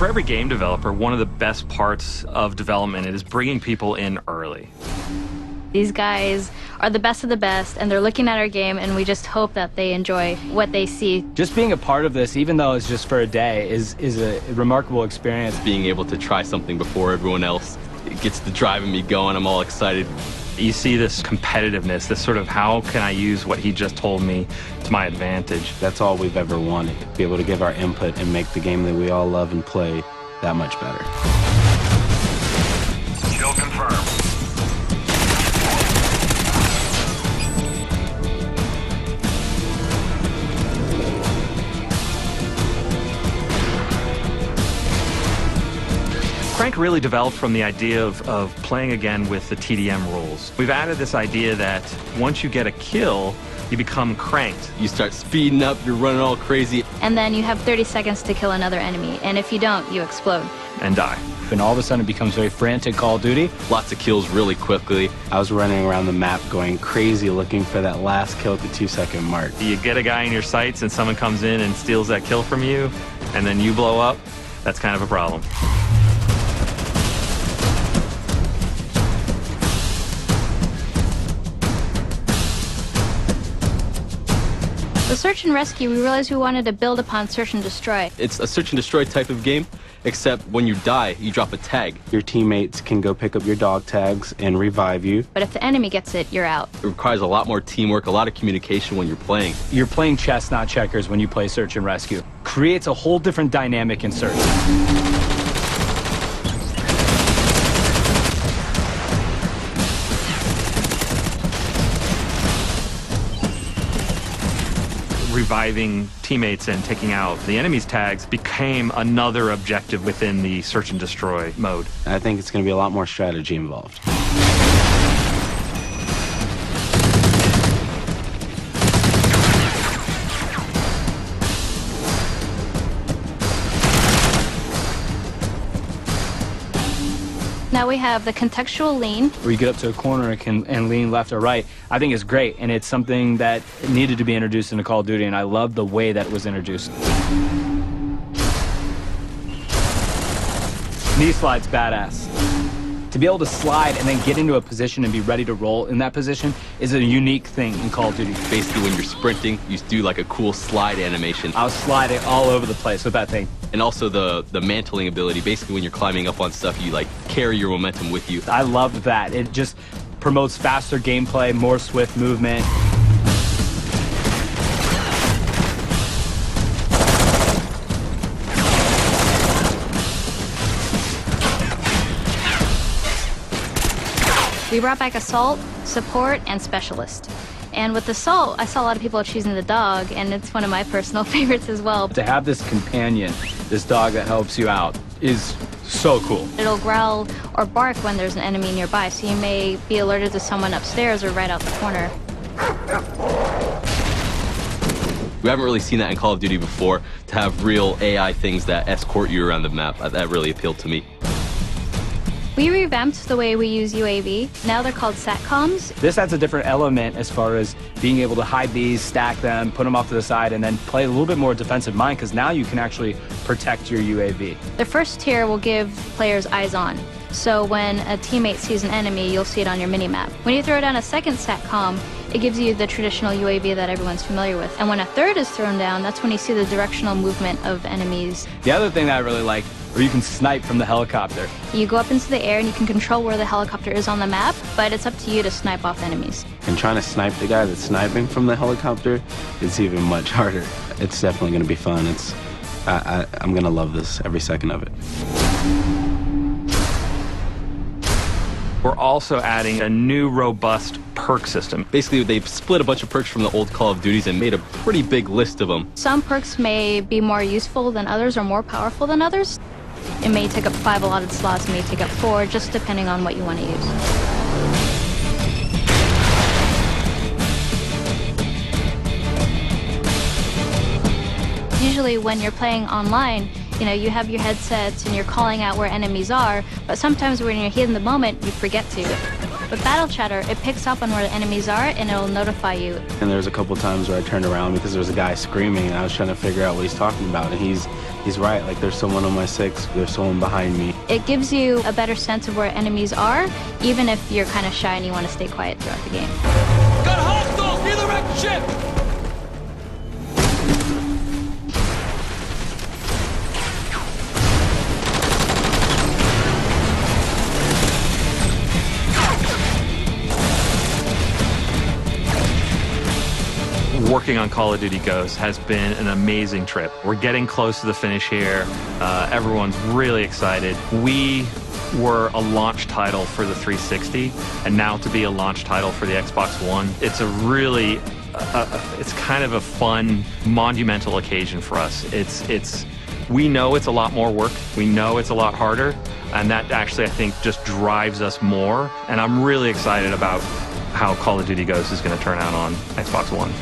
For every game developer, one of the best parts of development is bringing people in early. These guys are the best of the best, and they're looking at our game, and we just hope that they enjoy what they see. Just being a part of this, even though it's just for a day, is a remarkable experience. Being able to try something before everyone else, it gets the driving me going. I'm all excited. You see this competitiveness, this sort of how can I use what he just told me to my advantage. That's all we've ever wanted, be able to give our input and make the game that we all love and play that much better. Kill confirmed. Crank really developed from the idea of playing again with the TDM rules. We've added this idea that once you get a kill, you become cranked. You start speeding up, you're running all crazy. And then you have 30 seconds to kill another enemy, and if you don't, you explode. And die. And all of a sudden it becomes very frantic Call of Duty. Lots of kills really quickly. I was running around the map going crazy looking for that last kill at the 2-second mark. You get a guy in your sights and someone comes in and steals that kill from you, and then you blow up, that's kind of a problem. The Search and Rescue, we realized we wanted to build upon Search and Destroy. It's a search and destroy type of game, except when you die, you drop a tag. Your teammates can go pick up your dog tags and revive you. But if the enemy gets it, you're out. It requires a lot more teamwork, a lot of communication when you're playing. You're playing chess, not checkers, when you play Search and Rescue. Creates a whole different dynamic in Search. Reviving teammates and taking out the enemy's tags became another objective within the search and destroy mode. I think it's going to be a lot more strategy involved. Now we have the contextual lean. Where you get up to a corner and lean left or right. I think it's great, and it's something that needed to be introduced into Call of Duty, and I love the way that it was introduced. Knee slide's badass. To be able to slide and then get into a position and be ready to roll in that position is a unique thing in Call of Duty. Basically, when you're sprinting, you do like a cool slide animation. I was sliding all over the place with that thing. And also the mantling ability. Basically, when you're climbing up on stuff, you like carry your momentum with you. I love that. It just promotes faster gameplay, more swift movement. We brought back Assault, Support, and Specialist. And with Assault, I saw a lot of people choosing the dog, and it's one of my personal favorites as well. To have this companion, this dog that helps you out, is so cool. It'll growl or bark when there's an enemy nearby, so you may be alerted to someone upstairs or right out the corner. We haven't really seen that in Call of Duty before, to have real AI things that escort you around the map. That really appealed to me. We revamped the way we use UAV. Now they're called SATCOMs. This adds a different element as far as being able to hide these, stack them, put them off to the side, and then play a little bit more defensive mind, because now you can actually protect your UAV. The first tier will give players eyes on. So when a teammate sees an enemy, you'll see it on your minimap. When you throw down a second SATCOM, it gives you the traditional UAV that everyone's familiar with. And when a third is thrown down, that's when you see the directional movement of enemies. The other thing that I really like, where you can snipe from the helicopter. You go up into the air and you can control where the helicopter is on the map, but it's up to you to snipe off enemies. And trying to snipe the guy that's sniping from the helicopter is even much harder. It's definitely going to be fun. I'm going to love this every second of it. We're also adding a new robust perk system. Basically, they've split a bunch of perks from the old Call of Duties and made a pretty big list of them. Some perks may be more useful than others or more powerful than others. It may take up 5 allotted slots, it may take up 4, just depending on what you want to use. Usually when you're playing online, you have your headsets and you're calling out where enemies are, but sometimes when you're here in the moment, you forget to. But Battle Chatter, it picks up on where the enemies are and it'll notify you. And there's a couple times where I turned around because there was a guy screaming and I was trying to figure out what he's talking about. And he's right, like there's someone on my 6, there's someone behind me. It gives you a better sense of where enemies are, even if you're kind of shy and you want to stay quiet throughout the game. Got hostiles near the wrecked ship! Working on Call of Duty Ghosts has been an amazing trip. We're getting close to the finish here. Everyone's really excited. We were a launch title for the 360, and now to be a launch title for the Xbox One, it's a really, it's kind of a fun, monumental occasion for us. We know it's a lot more work. We know it's a lot harder, and that actually, I think, just drives us more. And I'm really excited about how Call of Duty Ghosts is going to turn out on Xbox One.